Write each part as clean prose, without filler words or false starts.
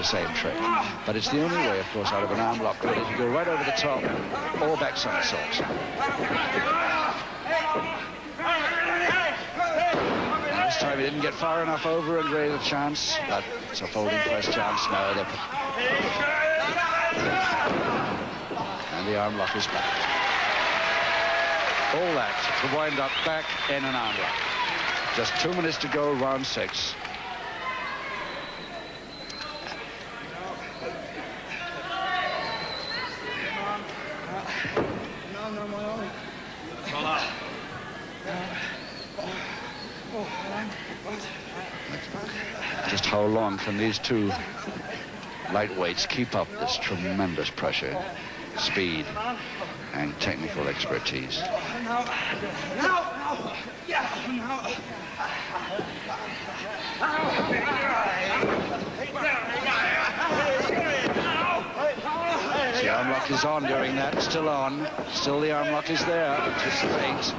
same trick. But it's the only way, of course, out of an arm lock. But if you go right over the top, or back somersaults. And this time he didn't get far enough over, and Gray had a chance, but it's a folding press chance. No, and the arm lock is back. All that to wind up back in an arm lock. Just 2 minutes to go, round 6. Just how long can these two lightweights keep up this tremendous pressure, speed, and technical expertise? The arm lock is on during that, still on. Still the arm lock is there, just Saint.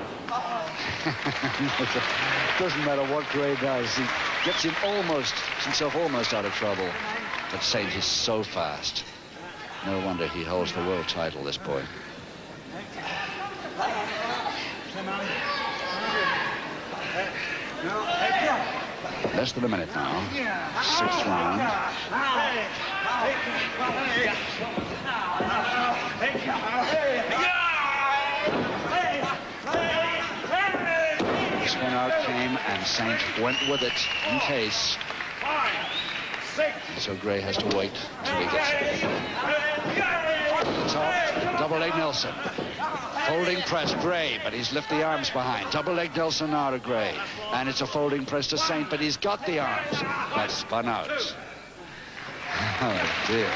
It doesn't matter what Gray does. He gets himself almost out of trouble. But Saint is so fast. No wonder he holds the world title, this boy. Less than a minute now. 6th round. This one out came, and Saint went with it in case. So Gray has to wait till he gets it. Top, double leg Nelson. Folding press, Gray, but he's left the arms behind. Double leg Nelson now to Gray. And it's a folding press to Saint, but he's got the arms. That's spun out. Oh, dear.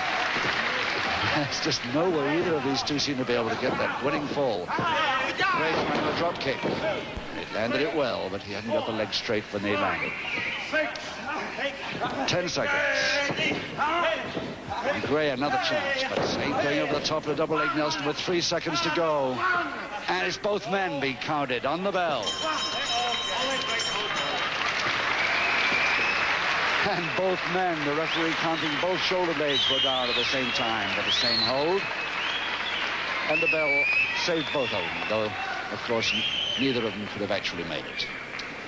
There's just no way either of these two seem to be able to get that winning fall. Gray trying the drop kick. He landed it well, but he hadn't got the leg straight when they landed. 10 seconds. And Gray another chance, but Saint going over the top of the double leg Nelson with 3 seconds to go. And it's both men being counted on the bell. And both men, the referee counting both shoulder blades were down at the same time for the same hold. And the bell saved both of them, though, of course, neither of them could have actually made it,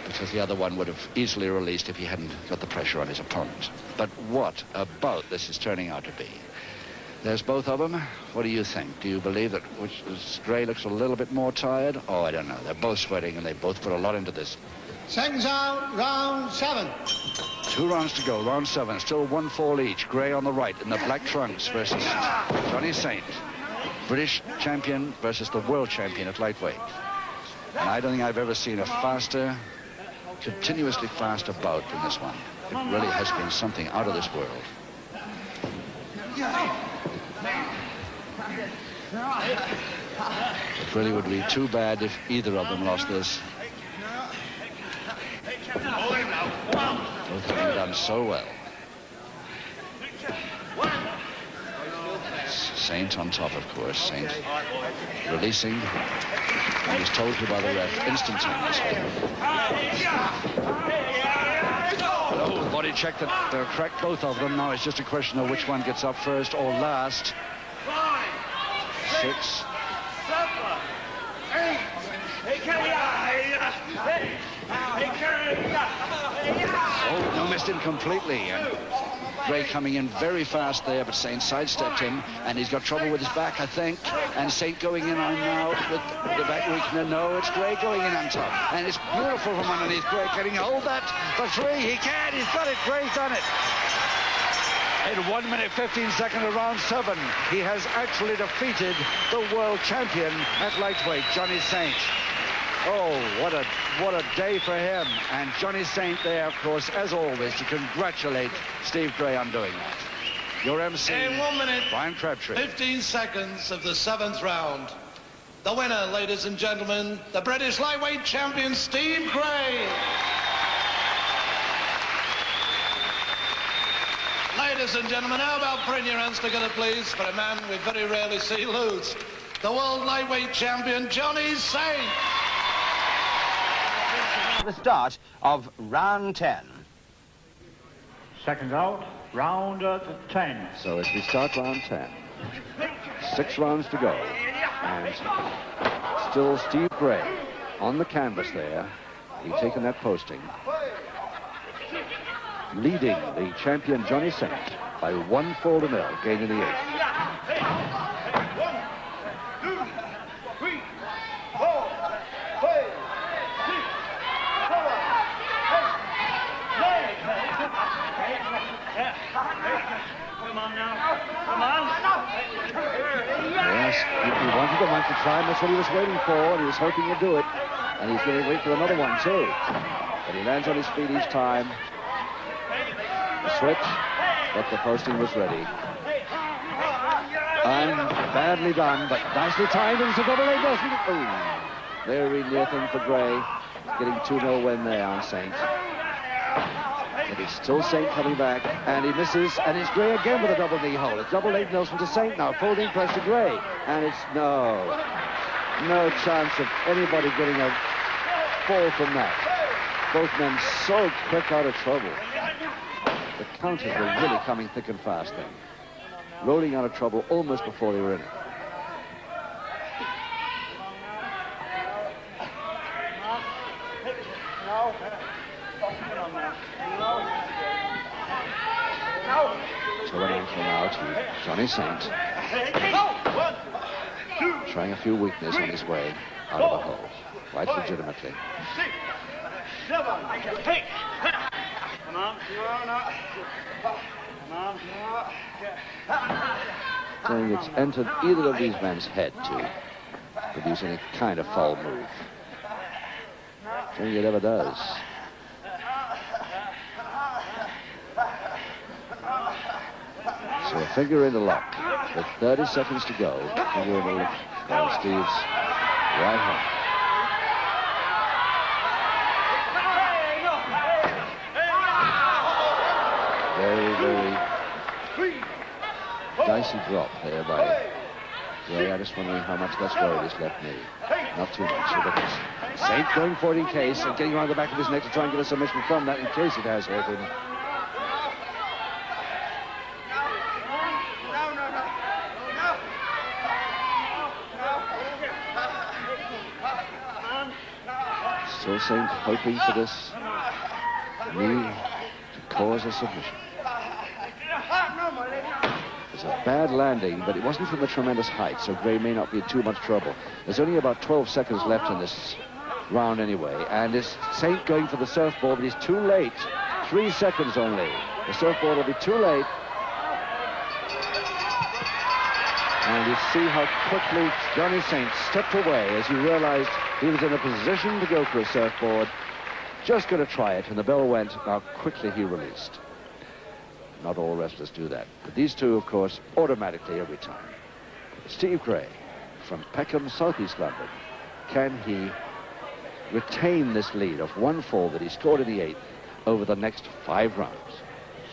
because the other one would have easily released if he hadn't got the pressure on his opponent. But what a bout this is turning out to be. There's both of them. What do you think? Do you believe that Gray looks a little bit more tired? Oh, I don't know. They're both sweating, and they both put a lot into this. Seconds out, round 7. 2 rounds to go, round 7. Still 1 fall each. Gray on the right in the black trunks versus Johnny Saint. British champion versus the world champion at lightweight. And I don't think I've ever seen a faster, continuously faster bout than this one. It really has been something out of this world. It really would be too bad if either of them lost this. Both having done so well. Saint on top, of course. Saint releasing, and he's told to by the ref instantaneously. Oh, body check that cracked both of them. Now it's just a question of which one gets up first or last. 6. Oh, no, missed him completely. And Gray coming in very fast there, but Saint sidestepped him, and he's got trouble with his back, I think. And Saint going in on now with the back weakener. No, it's Gray going in on top. And it's beautiful from underneath. Gray getting hold that for 3. He can. He's got it. Gray's done it. In 1 minute, 15 seconds of round 7, he has actually defeated the world champion at lightweight, Johnny Saint. Oh, what a day for him. And Johnny Saint there, of course, as always, to congratulate Steve Gray on doing that. Your MC, in 1 minute, Brian Crabtree. 15 seconds of the 7th round. The winner, ladies and gentlemen, the British lightweight champion, Steve Gray. Ladies and gentlemen, how about putting your hands together, please, for a man we very rarely see lose, the world lightweight champion, Johnny Saint. The start of round 10. Seconds out, round 10. So as we start round 10, 6 rounds to go, and still Steve Gray on the canvas there. He's taken that posting, leading the champion Johnny Saint by 1 fall to 0, gaining the 8th. 1, 2, 3, 4, 5, 6, 7, 8, 9. Come on now. Come on. Yes, he wanted the one to try, and that's what he was waiting for, and he was hoping to do it. And he's going to wait for another one, too. But he lands on his feet each time. The switch, but the posting was ready. And badly done, but nicely timed. It's a double leg, doesn't it? Ooh, very near thing for Gray. Getting 2-0 win there on Saint. But it's still Saint coming back, and he misses, and it's Gray again with a double knee hold. It's double leg Nelson to Saint now, folding press to Gray. And it's no chance of anybody getting a fall from that. Both men so quick out of trouble. The counters were really coming thick and fast then. Rolling out of trouble almost before they were in it. So running from now to Johnny Saint. Trying a few weakness on his way out of the hole. Quite legitimately. 6, 7, 8. Come on. Come on. Saying it's entered either of these men's head to produce any kind of foul move. I don't think it ever does. So a finger in the lock with 30 seconds to go. Finger in the lock on Steve's right hand. Very dicey drop there by Gray. I'm just wondering how much that's worried his left knee. Not too much. So that's Saint going for it in case, and getting around the back of his neck to try and get a submission from that in case it has hurt him. So Saint hoping for this knee to cause a submission. It's a bad landing, but it wasn't from a tremendous height, so Gray may not be in too much trouble. There's only about 12 seconds left in this round anyway, and it's Saint going for the surfboard, but he's too late. 3 seconds only. The surfboard will be too late. And you see how quickly Johnny Saint stepped away as he realized he was in a position to go for a surfboard. Just going to try it, and the bell went. How quickly he released. Not all wrestlers do that. But these two, of course, automatically every time. Steve Gray from Peckham, Southeast London. Can he retain this lead of 1 fall that he scored in the 8th over the next 5 rounds?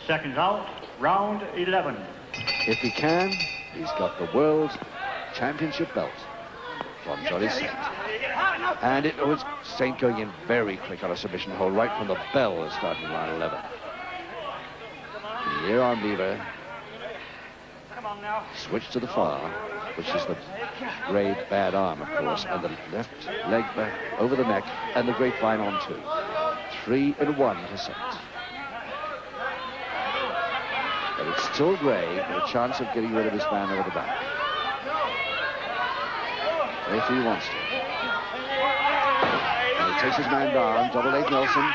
Seconds out, round 11. If he can, he's got the World Championship belt from Johnny Saint. And it was Saint going in very quick on a submission hold right from the bell starting round 11. The rear arm lever. Switch to the far, which is the Gray bad arm, of course, and the left leg back over the neck, and the grapevine on 2. 3 and 1 to Saint. But it's still Gray with a chance of getting rid of this man over the back. If he wants to. And he takes his man down, double leg Nelson.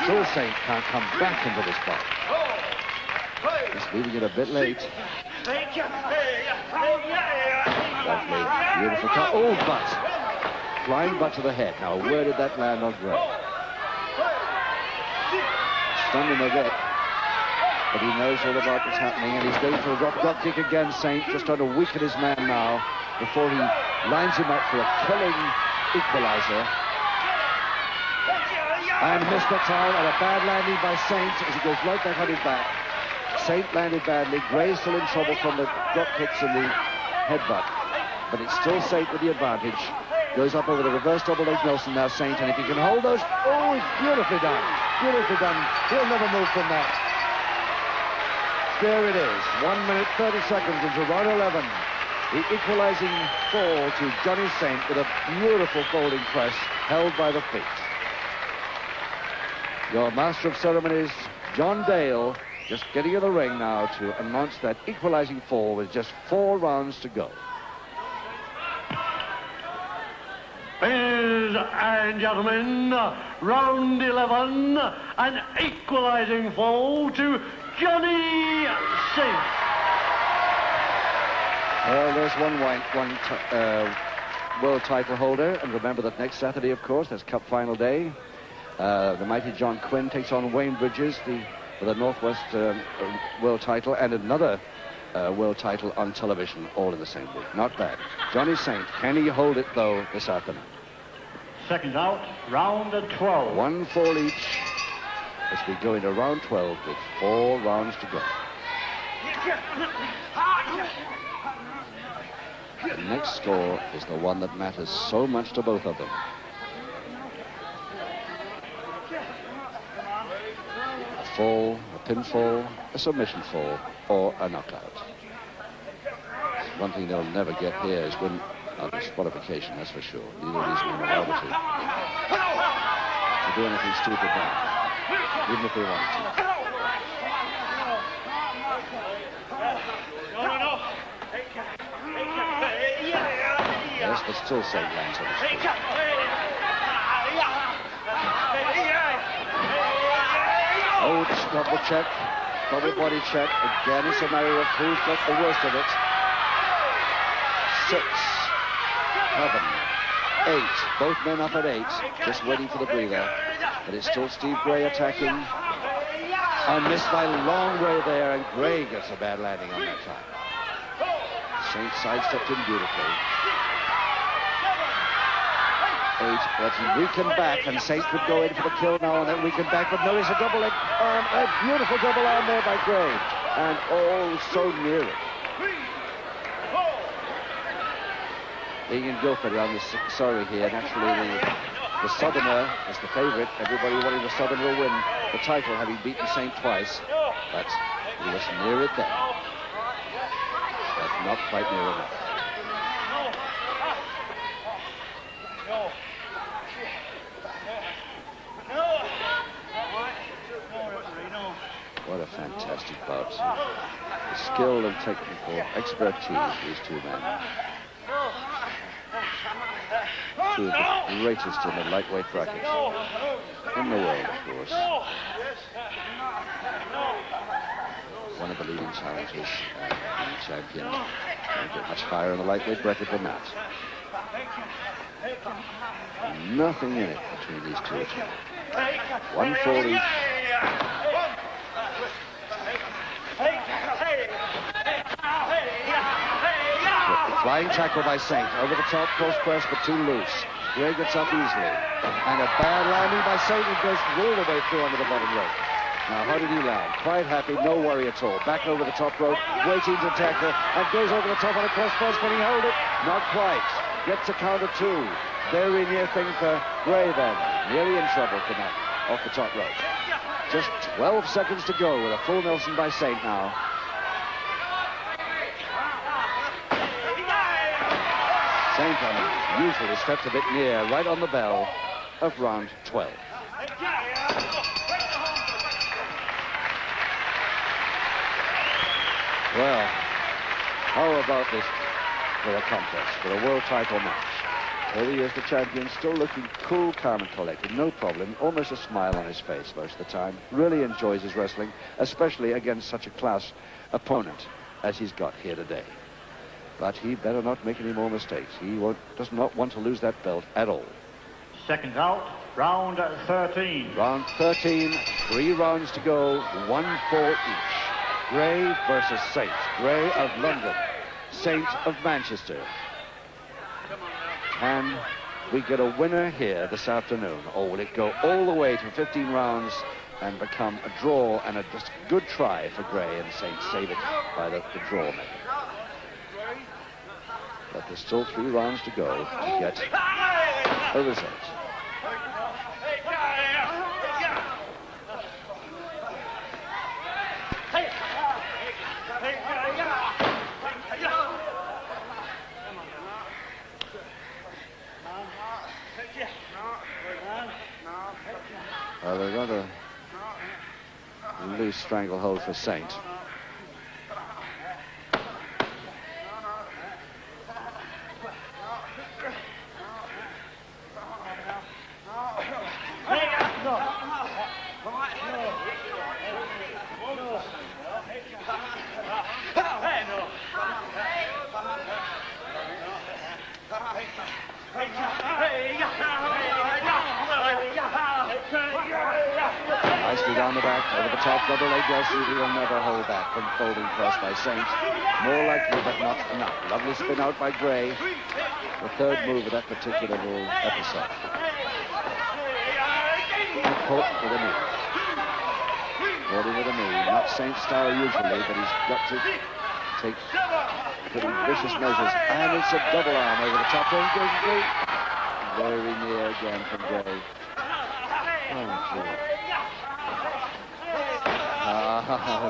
Still Saint can't come back into this fight. He's leaving it a bit late. Lovely, beautiful cut. Oh, butt. Flying butt to the head. Now, where did that land on Gray? Stunned him a bit. But he knows all about what's happening, and he's going for a drop kick again, Saint, just trying to weaken his man now before he lines him up for a killing equalizer. And missed the time, and a bad landing by Saint as he goes right back on his back. Saint landed badly. Gray still in trouble from the drop kicks and the headbutt. But it's still Saint with the advantage. Goes up over the reverse double leg Nelson now, Saint, and if he can hold those, oh, it's beautifully done. beautifully done. He'll never move from that. There it is. 1 minute 30 seconds into round 11. The equalizing fall to Johnny Saint with a beautiful folding press held by the feet. Your master of ceremonies, John Dale, just getting in the ring now to announce that equalizing fall with just 4 rounds to go. Ladies and gentlemen, round 11, an equalizing fall to Johnny Saint. Well, there's one world title holder, and remember that next Saturday, of course, that's Cup Final Day. The mighty John Quinn takes on Wayne Bridges for the Northwest world title, and another world title on television, all in the same week. Not bad. Johnny Saint, can he hold it, though, this afternoon? Seconds out, round 12. 1 fall each as we go into round 12 with 4 rounds to go. The next score is the one that matters so much to both of them. A fall, a pinfall, a submission fall, or a knockout. One thing they'll never get here is win on disqualification, that's for sure. Neither of these men are able to do anything stupid now, even if they want to. Yes, but still Saint lands on the street. Oh, double check, double body check. Again, it's a matter of who's got the worst of it. 6, 7, 8. Both men up at 8, just waiting for the breather. But it's still Steve Gray attacking. And missed by a long way there, and Gray gets a bad landing on that time. Saint sidestepped him beautifully. 8, but he weakened back, and Saint could go in for the kill now, and then weakened back, but notice a double leg arm, a beautiful double arm there by Gray. And oh, so near it. Being in Guildford, I'm sorry here, naturally the Southerner is the favorite. Everybody wanting the Southerner to win the title, having beaten Saint twice, but he was near it then. But not quite near enough. What a fantastic bout. The skill and technical expertise, these two men. Two of the greatest in the lightweight bracket. In the world, of course. One of the leading challengers and the champion. Get much higher in the lightweight bracket than that. Nothing in it between these two. 1 fall each. Flying tackle by Saint. Over the top, close press, but too loose. Gray gets up easily. And a bad landing by Saint, and goes all the way through under the bottom rope. Now, how did he land? Quite happy, no worry at all. Back over the top rope, waiting to tackle, and goes over the top on a cross press. Can he hold it? Not quite. Gets a count of 2. Very near thing for Gray then. Nearly in trouble tonight, off the top rope. Just 12 seconds to go with a full Nelson by Saint now. Saint usually steps a bit near, right on the bell of round 12. Well, how about this for a contest, for a world title match? Here he is, the champion, still looking cool, calm, and collected. No problem, almost a smile on his face most of the time. Really enjoys his wrestling, especially against such a class opponent as he's got here today. But he better not make any more mistakes. He does not want to lose that belt at all. Seconds out, round 13. Round 13, 3 rounds to go, 1 fall each. Gray versus Saint. Gray of London, Saint of Manchester. Can we get a winner here this afternoon? Or will it go all the way to 15 rounds and become a draw and a just good try for Gray, and Saint save it by the draw method? But there's still 3 rounds to go to get a result. loose stranglehold for Saint. Nicely down the back, over the top, double leg Delcy. He'll never hold back from folding cross by Saint. More likely, but not enough. Lovely spin out by Gray. The third move of that particular little episode. Hook with a knee. Holding with a knee. Not Saint's style usually, but he's got to take pretty vicious measures. And it's a double arm over the top. Very near again from Gray. Oh, dear.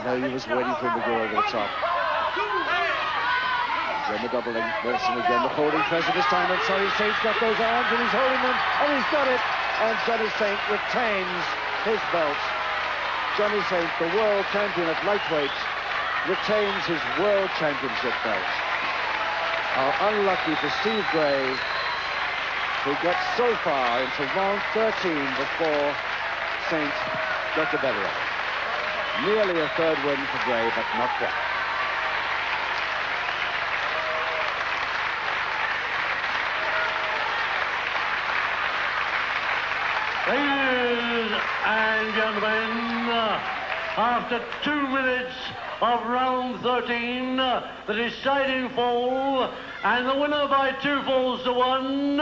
No, he was waiting for him to go over the top. Then the doubling, Wilson again, the folding pressure this time, and Johnny Saint's got those arms, and he's holding them, and he's got it, and Johnny Saint retains his belt. Johnny Saint, the world champion at lightweight, retains his world championship belt. How unlucky for Steve Gray, who got so far into round 13 before Saint got the better of it. Nearly a third win for Gray, but not quite. Ladies and gentlemen, after 2 minutes of round 13, the deciding fall, and the winner by 2 falls to 1,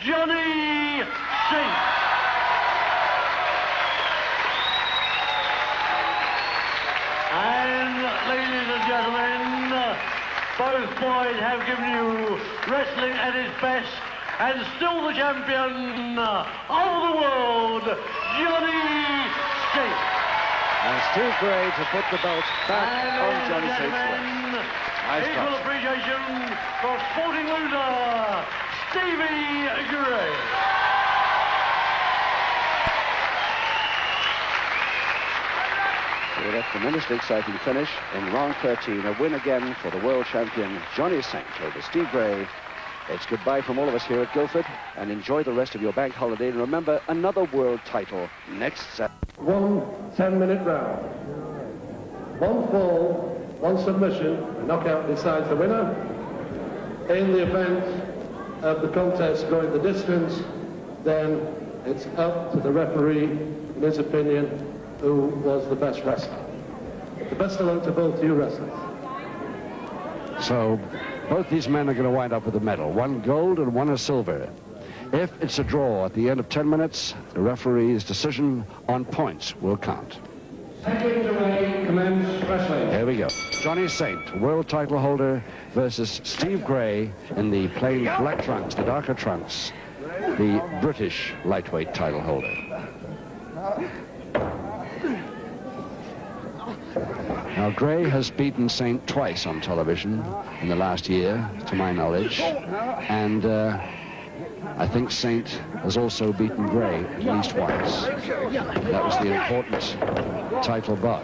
Johnny Saint. And ladies and gentlemen, both boys have given you wrestling at its best, and still the champion of the world, Johnny Saint. And Steve Gray to put the belt back on Johnny Saint's waist. Nice Equal cross. appreciation for sporting loser, Stevie Gray. With a tremendously exciting finish in round 13, a win again for the world champion Johnny Saint over Steve Gray. It's goodbye from all of us here at Guildford, and enjoy the rest of your bank holiday. And remember, another world title next Saturday. 1 10-minute round. 1 fall, 1 submission, a knockout decides the winner. In the event of the contest going the distance, then it's up to the referee, in his opinion, who was the best wrestler. The best of luck to both you wrestlers. So both these men are going to wind up with a medal, 1 gold and 1 a silver. If it's a draw at the end of 10 minutes, the referee's decision on points will count. Seconds away, commence wrestling. Here we go. Johnny Saint, world title holder, versus Steve Gray in the plain black trunks, the darker trunks, the British lightweight title holder. Now, Gray has beaten Saint twice on television in the last year, to my knowledge, and I think Saint has also beaten Gray at least once. That was the important title bout,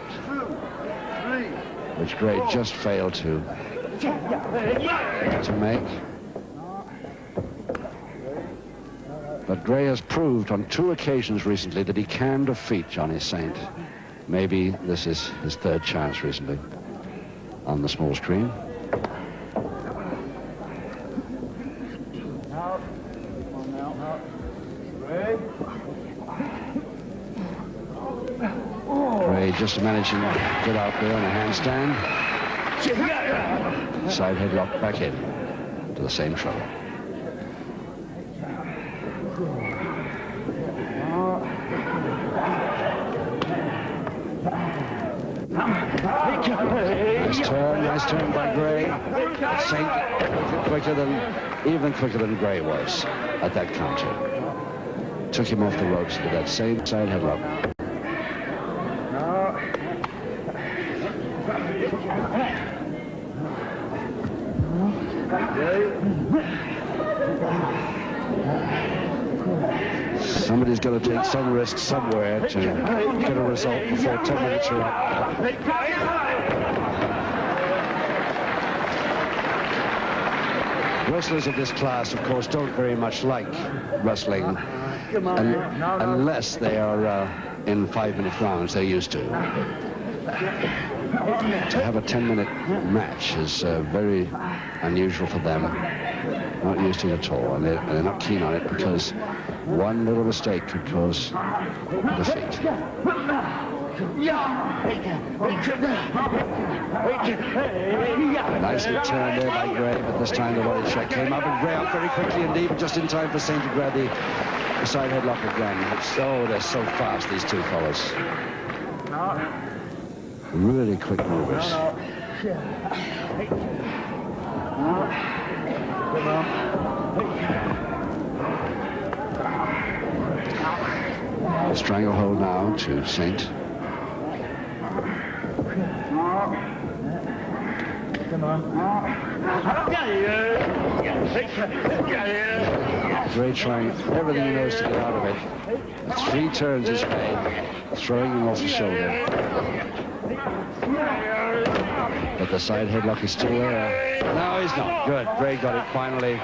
which Gray just failed to make. But Gray has proved on 2 occasions recently that he can defeat Johnny Saint. Maybe this is his 3rd chance recently on the small screen. Gray just managing to get out there on a handstand. Side headlock back in to the same trouble. Nice turn by Gray. Saint even quicker than Gray was at that counter. Took him off the ropes with that same side headlock. Somebody's got to take some risk somewhere to get a result before 10 minutes are up. Wrestlers of this class, of course, don't very much like wrestling unless they are in 5-minute rounds. They're used to. To have a 10-minute match is very unusual for them. Not used to it at all, and they're not keen on it because one little mistake could cause defeat. Nicely turned there by Gray, but this time the body check came up, and Gray up very quickly indeed, but just in time for Saint to grab the side headlock again. Oh, they're so fast, these two fellas. Really quick movers. A stranglehold now to Saint. Gray trying everything he knows to get out of it. 3 turns he's made, throwing him off the shoulder. But the side headlock is still there. No, he's not. Good. Gray got it finally.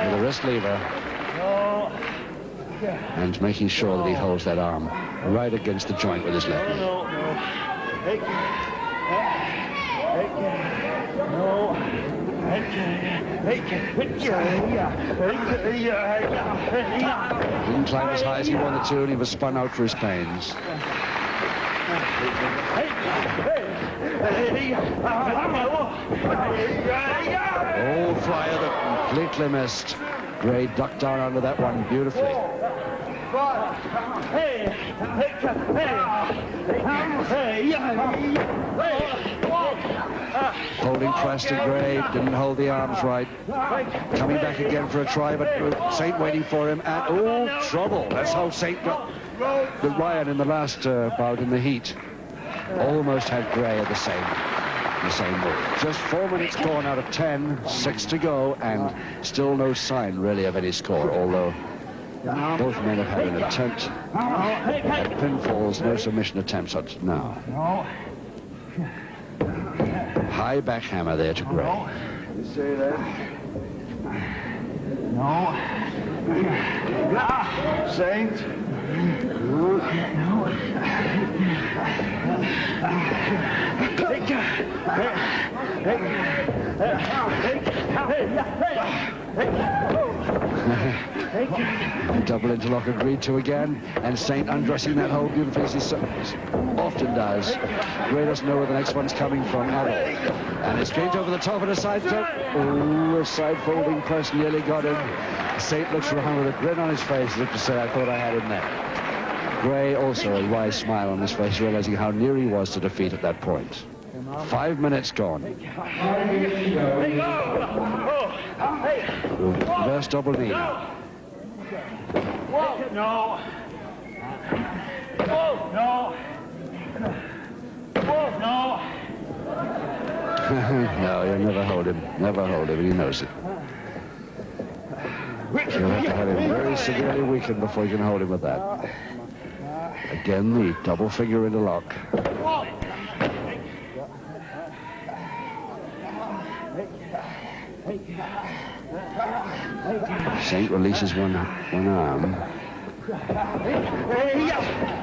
With the wrist lever. And making sure that he holds that arm right against the joint with his left knee. Didn't climb as high as he wanted to, and he was spun out for his pains. Oh, flyer that completely missed. Gray ducked down under that one beautifully. Holding press to Gray, didn't hold the arms right. Coming back again for a try, but Saint waiting for him, and oh, trouble. That's how Saint got the Ryan in the last bout in the heat. Almost had Gray at the same move. Just 4 minutes gone out of 10, 6 to go, and still no sign really of any score, although both men have had an attempt at pinfalls, no submission attempts up to now. High back hammer there to Gray. You say that? No. Saint. Double interlock agreed to again, and Saint undressing that hold beautifully as he often does. Gray doesn't know where the next one's coming from at all. And it's straight over the top of the side flip. Oh, a side folding press nearly got him. Saint looks around with a grin on his face as if to say, I thought I had him there. Gray also a wise smile on his face, realizing how near he was to defeat at that point. 5 minutes gone. Reverse double knee. No. No. No. No, you'll never hold him. Never hold him, and he knows it. You'll have to have him very severely weakened before you can hold him with that. Again, the double finger interlock. Saint releases one arm.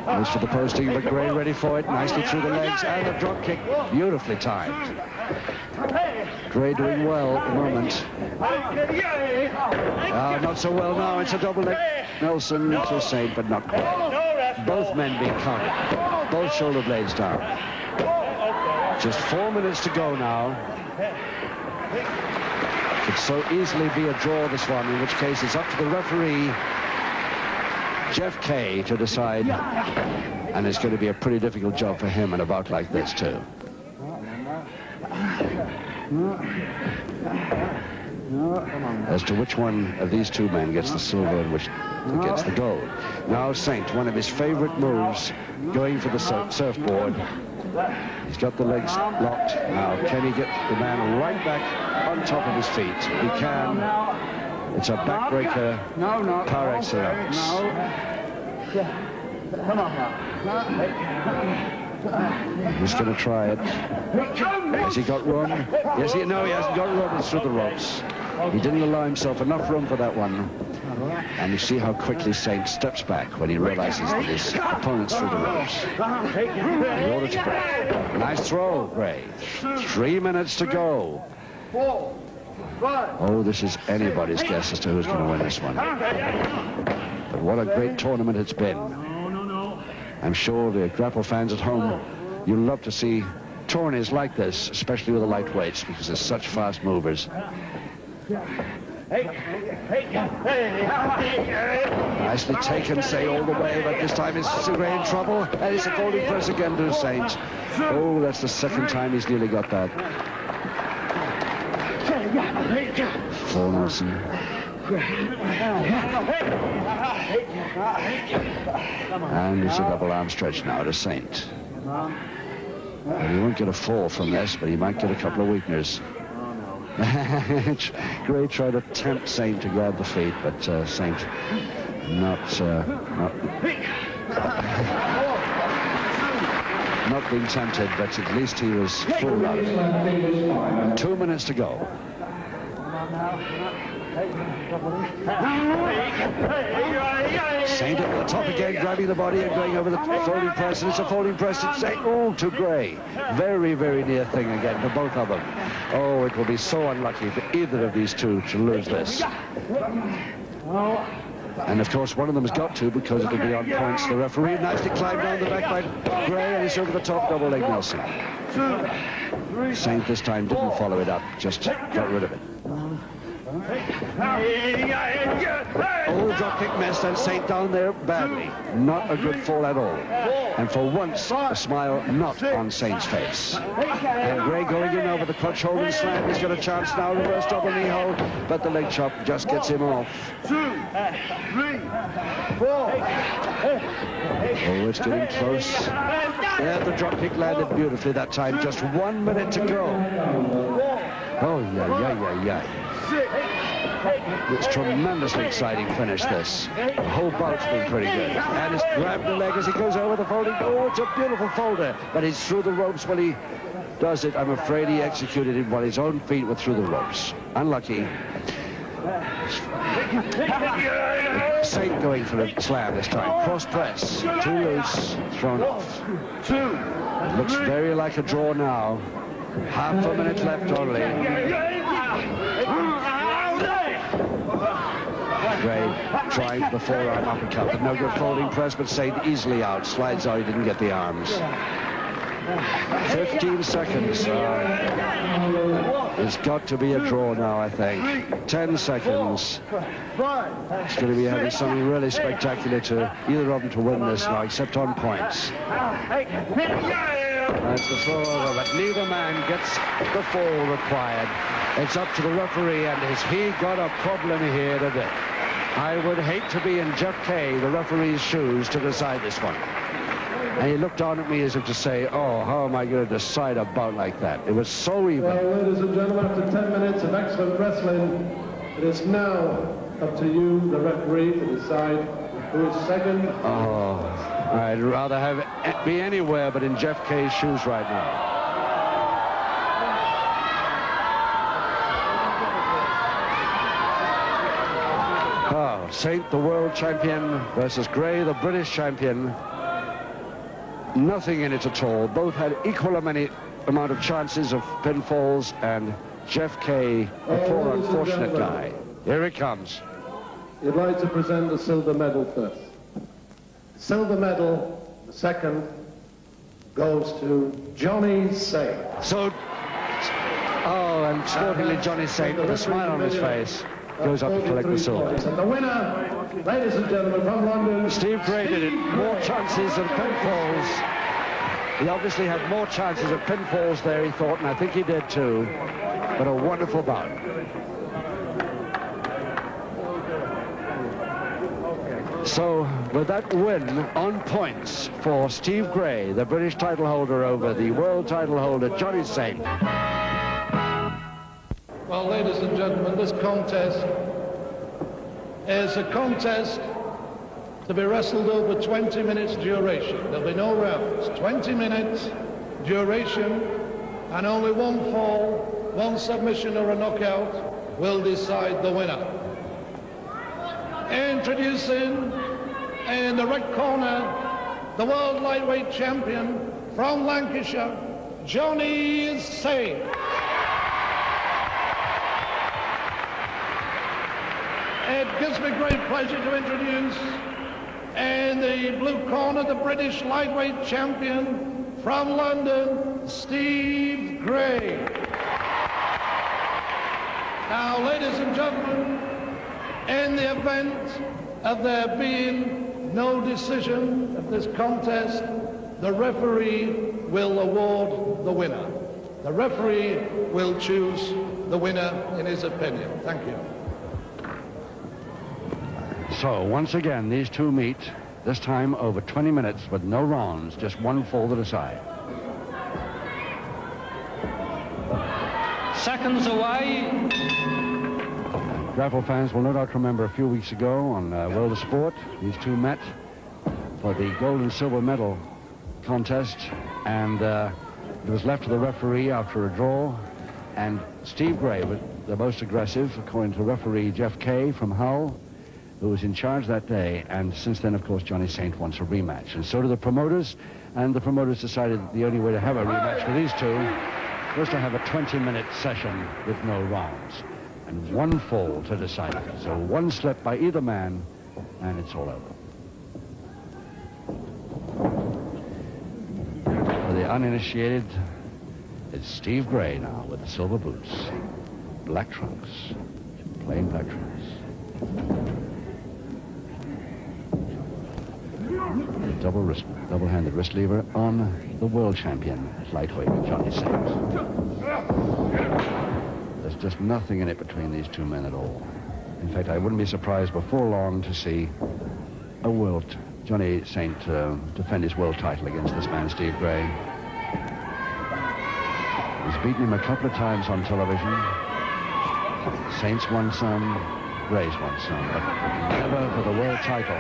Goes for the posting, but Gray ready for it. Nicely through the legs, and a drop kick. Beautifully timed. Gray doing well at the moment. Not so well now. It's a double leg. Nelson to Saint, but not quite. Both men being counted. Both shoulder blades down. Just 4 minutes to go now. Could so easily be a draw, this one, in which case it's up to the referee, Jeff Kay, to decide. And it's going to be a pretty difficult job for him in a bout like this, too. As to which one of these two men gets the silver and which gets the gold. Now Saint, one of his favorite moves, going for the surfboard. He's got the legs locked. Now, can he get the man right back on top of his feet? He can. It's a backbreaker par excellence. Come on now. He's going to try it. Has he got room? Yes, he hasn't got room. It's through the ropes. He didn't allow himself enough room for that one. And you see how quickly Saint steps back when he realizes that his opponent's through the ropes. In order to break. Nice throw, Gray. 3 minutes to go. Oh, this is anybody's guess as to who's going to win this one. But what a great tournament it's been. I'm sure the grapple fans at home, you'll love to see tourneys like this, especially with the lightweights, because they're such fast movers. Nicely taken, say, all the way, but this time it's Gray in trouble, and it's a folding press again to Saint. Oh, that's the second time he's nearly got that. Fornelson. And it's a double arm stretch now to Saint. Well, he won't get a fall from this, but he might get a couple of weakeners. Gray tried to tempt Saint to grab the feet, but Saint not being tempted, but at least he was full out. 2 minutes to go. Saint at the top again, grabbing the body and going over the folding press, and it's a folding press to Saint. Oh, to Gray. Very, very near thing again for both of them. Oh, it will be so unlucky for either of these two to lose this. And of course, one of them has got to, because it'll be on points. The referee nicely climbed down the back by Gray, and he's over the top double leg Nelson. Saint this time didn't follow it up, just got rid of it. Oh, the drop kick missed, and Saint down there badly. Not a good fall at all. And for once, a smile not on Saint's face. And Gray going in over the clutch hold and slam. He's got a chance now, reverse double knee hold, but the leg chop just gets him off. 2, 3, 4. Oh, it's getting close. Yeah, the drop kick landed beautifully that time. Just 1 minute to go. Oh, yeah. It's tremendously exciting finish, this. The whole bout's been pretty good. And he's grabbed the leg as he goes over the folding. Oh, it's a beautiful folder. But he's through the ropes when he does it. I'm afraid he executed it while his own feet were through the ropes. Unlucky. Saint going for a slam this time. Cross press. Too loose. Thrown off. It looks very like a draw now. Half a minute left only. Gray trying for the forearm uppercut, but no good folding press, but Saint easily out. Slides out, he didn't get the arms. 15 seconds. It's got to be a draw now, I think. 10 seconds. It's going to be having something really spectacular to either of them to win this now, except on points. That's the throw over, but neither man gets the fall required. It's up to the referee, and has he got a problem here today? I would hate to be in Jeff Kay, the referee's shoes, to decide this one. And he looked on at me as if to say, oh, how am I going to decide a bout like that? It was so even. Well, ladies and gentlemen, after 10 minutes of excellent wrestling, it is now up to you, the referee, to decide who is second. Oh, I'd rather be anywhere but in Jeff Kay's shoes right now. Oh, Saint, the world champion, versus Gray, the British champion. Nothing in it at all. Both had equal amount of chances of pinfalls, and Jeff Kay, a poor unfortunate guy. Here it comes. You'd like to present the silver medal first. Silver medal, the second, goes to Johnny Saint. So, oh, and sportingly Johnny Saint, with a smile on his face, goes up to collect the silver. And the winner, ladies and gentlemen, from London, Steve Gray did it. More chances of pinfalls. He obviously had more chances of pinfalls there, he thought, and I think he did too. But a wonderful bout. So, with that win on points for Steve Gray, the British title holder over the world title holder, Johnny Saint. well, ladies and gentlemen, this contest is a contest to be wrestled over 20 minutes duration. There'll be no rounds. 20 minutes duration, and only one fall, one submission or a knockout will decide the winner. Introducing in the red corner, the world lightweight champion from Lancashire, Johnny Saint. It gives me great pleasure to introduce in the blue corner, the British lightweight champion from London, Steve Gray. Now, ladies and gentlemen, in the event of there being no decision of this contest, the referee will award the winner. The referee will choose the winner in his opinion. Thank you. So, once again, these two meet, this time over 20 minutes with no rounds, just one fall to decide. Seconds away. Grapple fans will no doubt remember a few weeks ago on World of Sport, these two met for the gold and silver medal contest, and it was left to the referee after a draw, and Steve Gray was the most aggressive, according to referee Jeff Kay from Hull, who was in charge that day, and since then, of course, Johnny Saint wants a rematch, and so do the promoters, and the promoters decided that the only way to have a rematch for these two was to have a 20-minute session with no rounds, and one fall to decide it. So one slip by either man, and it's all over. For the uninitiated, it's Steve Gray now with the silver boots, black trunks, plain black trunks. Double-handed wrist lever on the world champion lightweight, Johnny Saint. There's just nothing in it between these two men at all. In fact, I wouldn't be surprised before long to see Johnny Saint defend his world title against this man, Steve Gray. He's beaten him a couple of times on television. Saint's won some, Gray's won some, but never for the world title.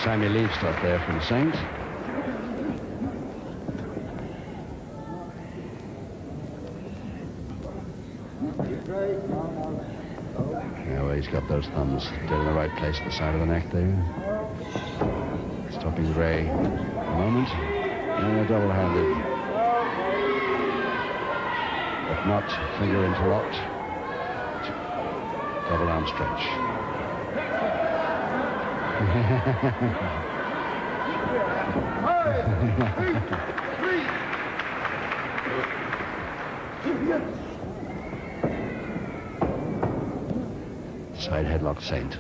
Sammy Leibstadt there from Saint. Yeah, well, he's got those thumbs dead in the right place at the side of the neck there. Stopping Gray a moment. And a double-handed. But not finger interlocked. Double arm stretch. Side headlock Saint.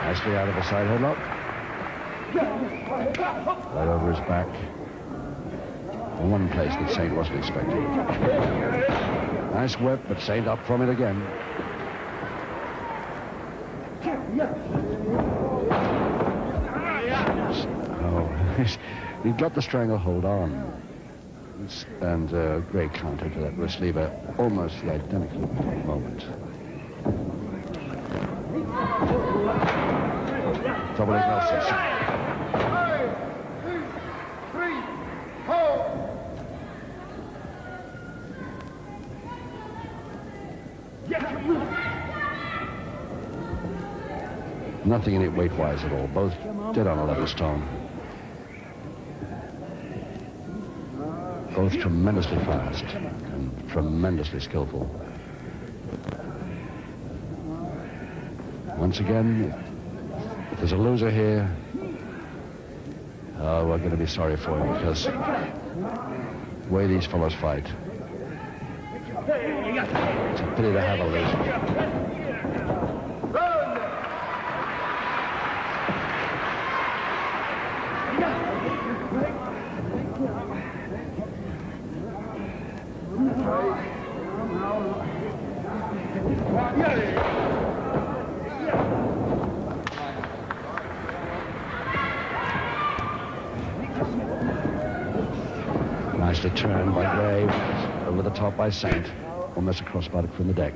Nicely out of a side headlock. Right over his back. In one place that Saint wasn't expecting. Nice whip, but Saint up from it again. Oh, he got the stranglehold on. And great counter to that wrist lever, almost the identical moment. Double agnosis. 1, 2, 3, 4. Nothing in it weight-wise at all. Both dead on a level stone. Both tremendously fast and tremendously skillful. Once again, if there's a loser here, we're going to be sorry for him, because the way these fellows fight, it's a pity to have a loser. Nicely turned by Gray, over the top by Saint, almost a crossbody from the deck.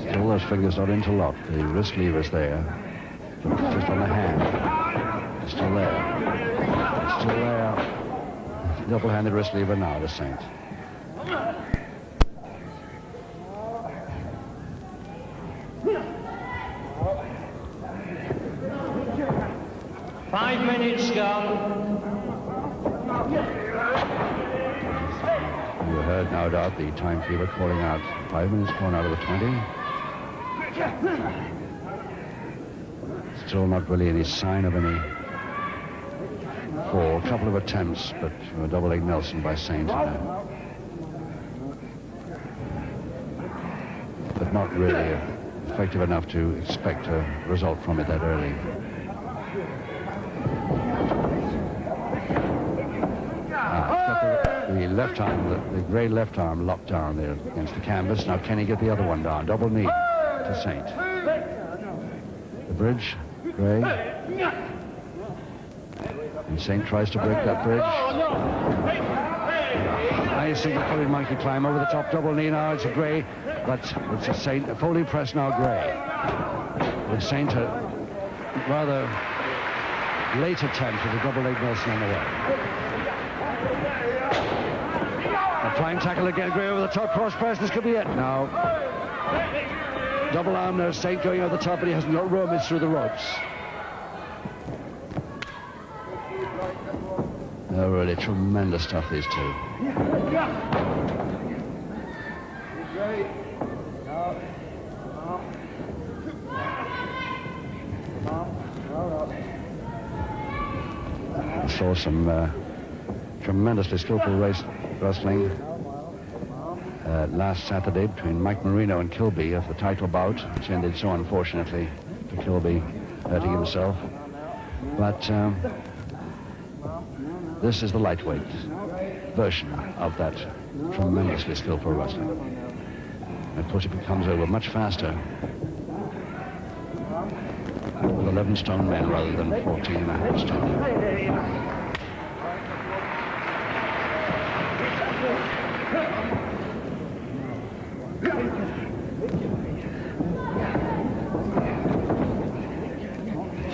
Still those fingers not interlocked. The wrist lever's there. Just on the hand. It's still there. It's still there. Double-handed wrist lever now, the Saint. Five minutes gone. You heard, no doubt, the timekeeper calling out 5 minutes gone out of the 20. Still not really any sign of any fall. A couple of attempts, but a double-leg Nelson by Saint. But not really effective enough to expect a result from it that early. The left arm, the Gray left arm locked down there against the canvas. Now can he get the other one down? Double knee to Saint. The bridge, Gray. And Saint tries to break that bridge. Nice single footed monkey climb over the top double knee now. It's a Gray, but it's a Saint. A Foley press now, Gray. With Saint a rather late attempt with a double leg Nelson on the way. A flying tackle again, Gray over the top, cross press, this could be it. No. Double arm there, Saint going over the top, but he hasn't got room, it's through the ropes. Oh, really tremendous stuff, these two. I saw some tremendously skillful wrestling last Saturday between Mike Marino and Kilby of the title bout, which ended so unfortunately for Kilby hurting himself. But this is the lightweight version of that tremendously skillful wrestling. And of course it becomes over much faster with 11 stone men rather than 14 and a half stone.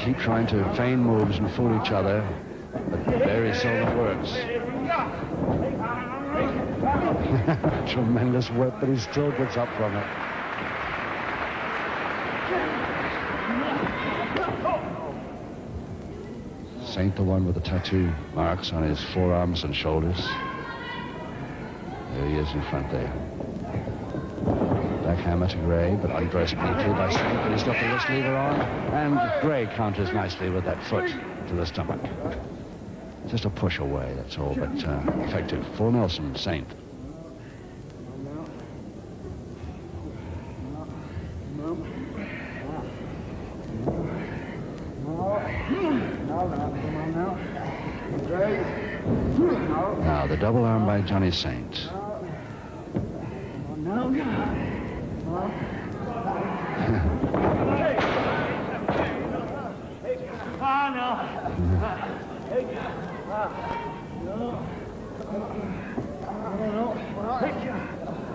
Keep trying to feign moves and fool each other, but very seldom works. Tremendous whip, but he still gets up from it. Saint, the one with the tattoo marks on his forearms and shoulders. There he is in front there. Backhammer to Gray, but undressed neatly by Saint, but he's got the wrist lever on, and Gray counters nicely with that foot to the stomach. Just a push away, that's all, but effective. Full Nelson, Saint. Now, the double arm by Johnny Saint.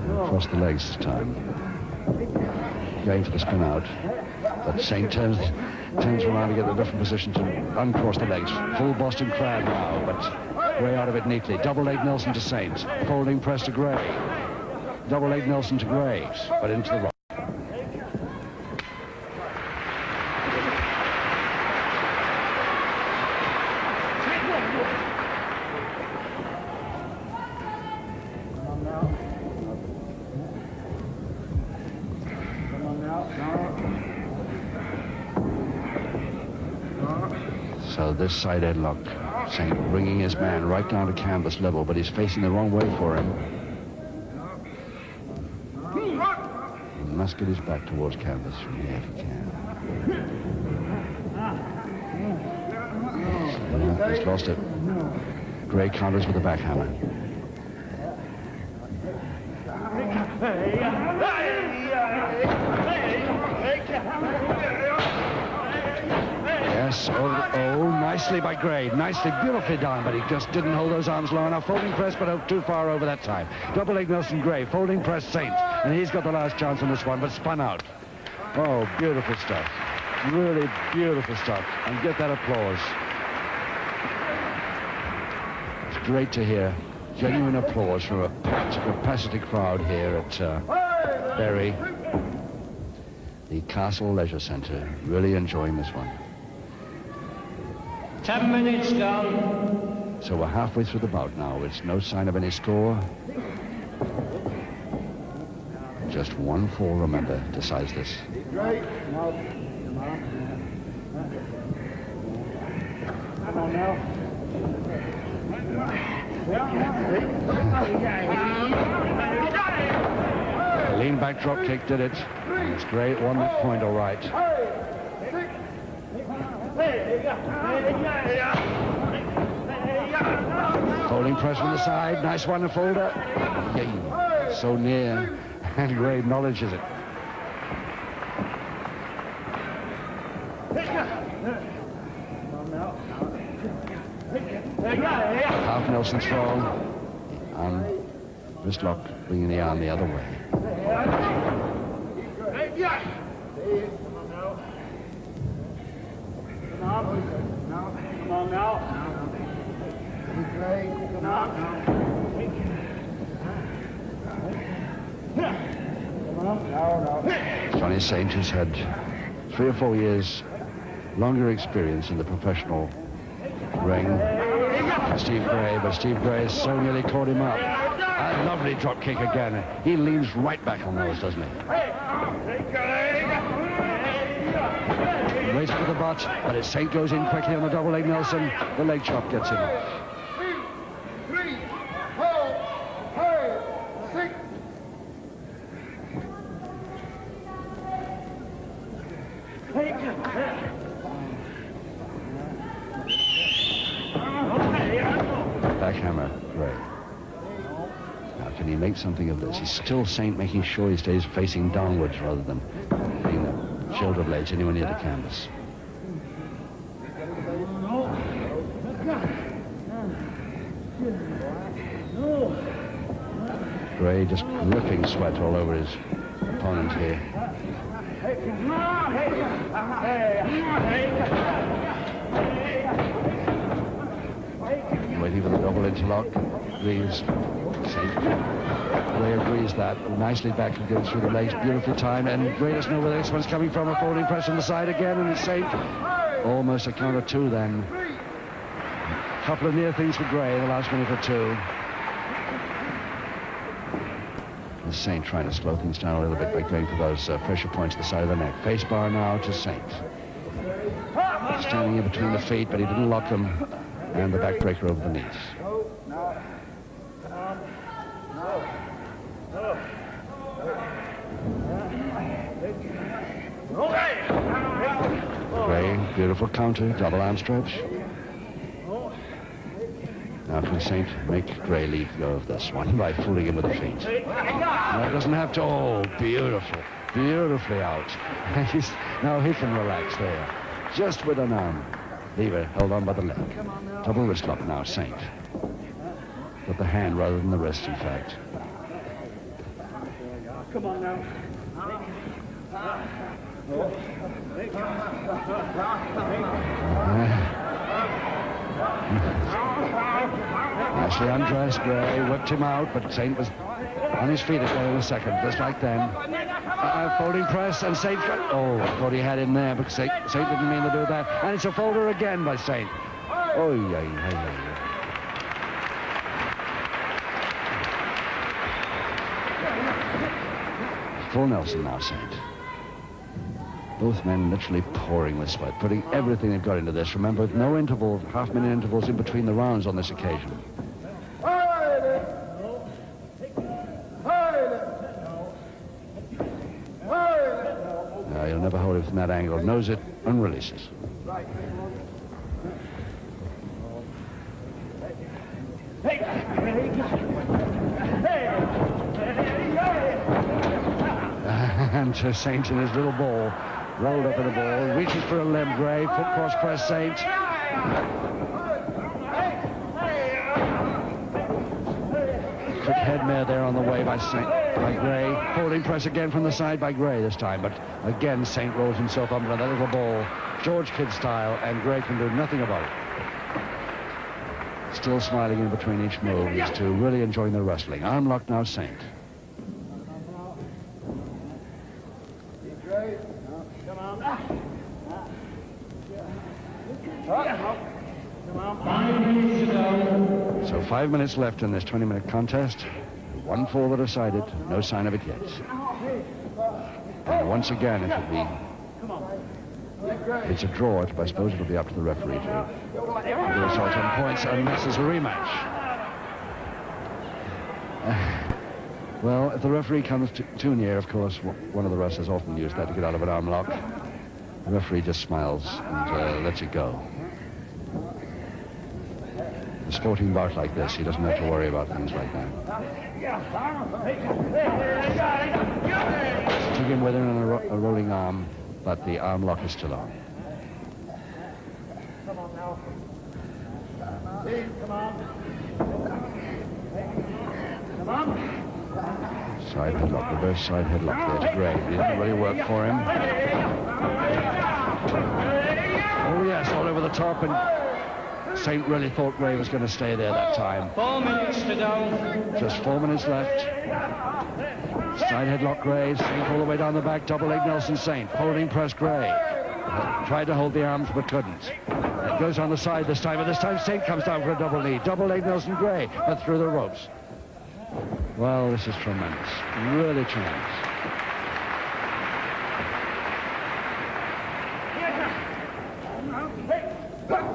Across the legs this time. Going for the spin out. But Saint turns around to get a different position to uncross the legs. Full Boston crab now, but Gray out of it neatly. Double leg Nelson to Saint. Folding press to Gray. Double leg Nelson to Gray, but into the rock. So this side headlock, Saint bringing his man right down to canvas level, but he's facing the wrong way for him. He must get his back towards canvas from here if he can. He's lost it. Gray counters with a backhammer. Yes, oh, nicely by Gray. Nicely, beautifully done, but he just didn't hold those arms long enough. Folding press, but too far over that time. Double leg Nelson Gray, folding press Saint. And he's got the last chance on this one, but spun out. Oh, beautiful stuff. Really beautiful stuff. And get that applause. It's great to hear genuine applause from a packed capacity crowd here at Bury, the Castle Leisure Centre. Really enjoying this one. 10 minutes gone. So we're halfway through the bout now. It's no sign of any score. Just one fall, remember, decides this. Right. Come on now. Lean back drop kick did it. And it's great. Won that point all right. Folding press from the side. Nice one to folder. Yay. So near. And Gray acknowledges it. Half Nelson strong. And Wristlock bringing the arm the other way. Come on now. Johnny Saint, who's had 3 or 4 years longer experience in the professional ring than Steve Gray, but Steve Gray has so nearly caught him up. A lovely drop kick again. He leans right back on those, doesn't he? Waits for the butt, but it's Saint goes in quickly on the double leg Nelson. The leg chop gets him off. 2, 3, 4, 5, 6. Backhammer, Gray. Now, can he make something of this? He's still Saint, making sure he stays facing downwards rather than hitting the shoulder blades anywhere near the canvas. Gray just dripping sweat all over his opponent here. Waiting for the double interlock. Agrees. Saint. Gray agrees that. Nicely back and goes through the legs. Beautifully timed. And Gray doesn't know where this one's coming from. A folding press on the side again. And it's Saint. Almost a count of 2 then. A couple of near things for Gray in the last minute or 2. And Saint trying to slow things down a little bit by going for those pressure points at the side of the neck. Face bar now to Saint. Standing in between the feet, but he didn't lock them. And the backbreaker over the knees. Gray, beautiful counter, double arm stretch. Now can Saint make Gray leave go of this one by fooling him with the feet. No, it doesn't have to. Oh, beautiful. Beautifully out. Now he can relax there. Just with an arm. Lever held on by the leg. Double wrist lock now, Saint. With the hand rather than the wrist, in fact. Come on now. Nicely undressed, Gray whipped him out, but Saint was on his feet again in a second, just like then. Folding press, and Saint got... Oh, I thought he had him there, but Saint didn't mean to do that. And it's a folder again by Saint. Oh, yeah. Full Nelson now, Saint. Both men literally pouring with sweat, putting everything they've got into this. Remember, no interval, half-minute intervals in between the rounds on this occasion. No, he'll never hold it from that angle. Knows it and releases. And Saint in his little ball, rolled up in a ball, reaches for a limb. Gray, foot cross press Saint. Quick head mare there on the way by Gray. Holding press again from the side by Gray this time, but again Saint rolls himself up into that little ball, George Kidd style, and Gray can do nothing about it. Still smiling in between each move. These two really enjoying the wrestling. Arm lock now, Saint. So 5 minutes left in this 20-minute contest. 1-4 that are decided. No sign of it yet. And once again, if it's a draw, I suppose it'll be up to the referee to do a assault on points, and this is a rematch. Well, if the referee comes too near, of course, one of the wrestlers often use that to get out of an arm lock. The referee just smiles and lets it go. A sporting bout like this, he doesn't have to worry about things like that. Took him within a rolling arm, but the arm lock is still on. Come on now. Come on. Side headlock, reverse side headlock there to Gray. It didn't really work for him. Oh yes, all over the top, and Saint really thought Gray was going to stay there that time. 4 minutes to go. Just 4 minutes left. Side headlock Gray, Saint all the way down the back, double leg Nelson Saint, holding press Gray. Tried to hold the arms but couldn't. It goes on the side this time, but this time Saint comes down for a double knee. Double leg Nelson Gray, but through the ropes. Well, this is tremendous. Really tremendous.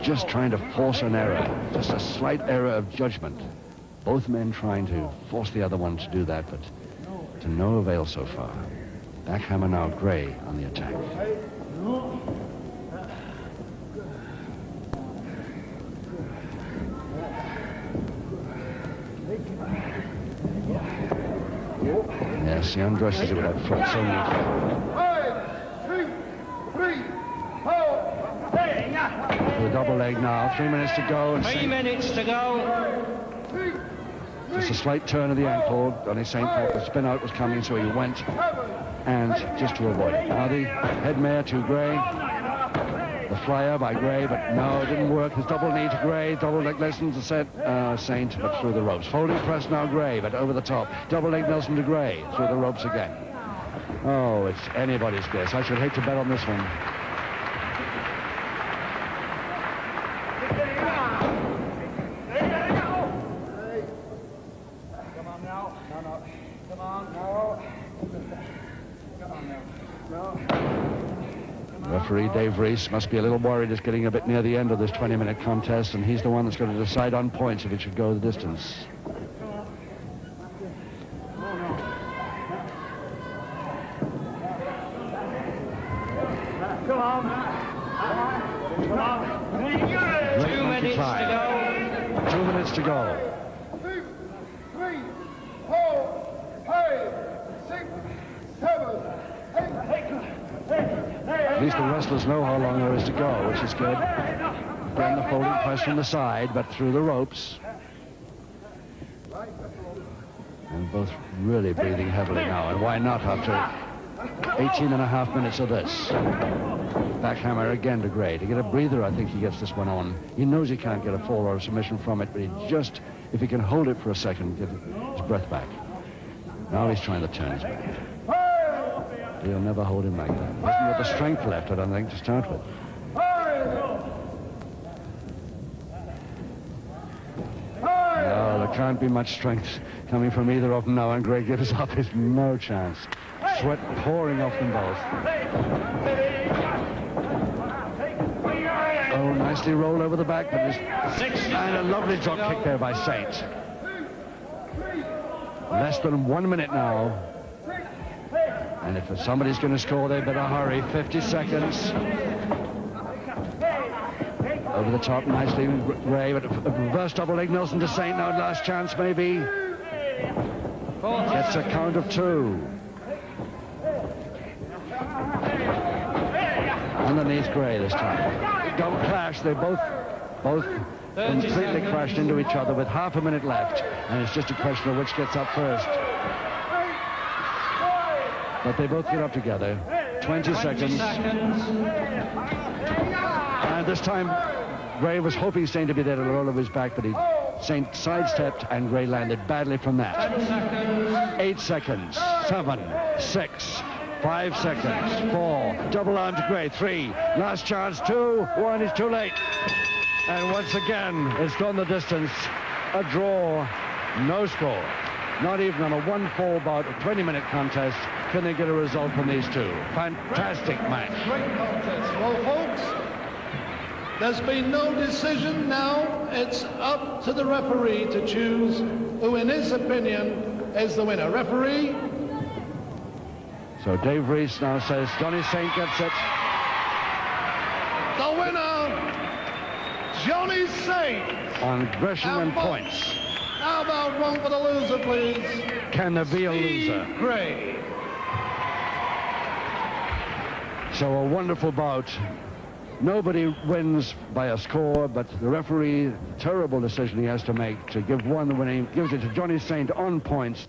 Just trying to force an error. Just a slight error of judgment. Both men trying to force the other one to do that, but to no avail so far. Backhammer now, Gray on the attack. Yes, he undresses it with that foot so neatly. 5, 2, 3, 4. The double leg now, 3 minutes to go. And 3 minutes to go. just a slight turn of the ankle. Donny Saint thought the spin out was coming, so he went, and just to avoid it. Now the head mare to Gray. The flyer by Gray, but no, it didn't work. His double knee to Gray, double leg Nelson to set Saint, but through the ropes. Folding press now Gray, but over the top. Double leg Nelson to Gray, through the ropes again. Oh, it's anybody's guess. I should hate to bet on this one. Come on now. No. Come on, no. Come on now. No. Referee Dave Reese must be a little worried. It's getting a bit near the end of this 20-minute contest, and he's the one that's going to decide on points if it should go the distance. Come on. Come on. 2 minutes to go. 2 minutes to go. 2, 3, 4, 5, 6, 7, 8. At least the wrestlers know how long there is to go, which is good. Again, the folding press from the side, but through the ropes. And both really breathing heavily now, and why not after 18 and a half minutes of this. Backhammer again to Gray. To get a breather, I think he gets this one on. He knows he can't get a fall or a submission from it, but he just, if he can hold it for a second, get his breath back. Now he's trying to turn his back. He'll never hold him like that. He hasn't got the strength left, I don't think, to start with. Oh, look can't be much strength coming from either of them now, and Gray gives up. There's no chance. Sweat pouring off them both. Oh, nicely rolled over the back, but and a lovely drop kick there by Saint. Less than 1 minute now. And if somebody's going to score, they better hurry. 50 seconds. Over the top nicely, Gray, but a reverse double leg Nelson to Saint now. Last chance, maybe. Gets a count of 2. Underneath Gray this time. Don't clash. They both completely crashed into each other with half a minute left, and it's just a question of which gets up first. But they both get up together. 20 seconds. And this time, Gray was hoping Saint to be there to roll over his back, but Saint sidestepped, and Gray landed badly from that. 8 seconds. 7, 6, 5 seconds. 4. Double arm to Gray. 3. Last chance. 2. 1 is too late. And once again, it's gone the distance. A draw. No score. Not even on a 1-4 bout, a 20-minute contest, can they get a result from these two. Fantastic match. Great contest. Well, folks, there's been no decision now. It's up to the referee to choose who, in his opinion, is the winner. Referee? So Dave Reese now says Johnny Saint gets it. The winner, Johnny Saint. On Gresham and points. How about one for the loser, please? Can there be a loser? Gray. So a wonderful bout. Nobody wins by a score, but the referee, terrible decision he has to make to give one the winning, gives it to Johnny Saint on points.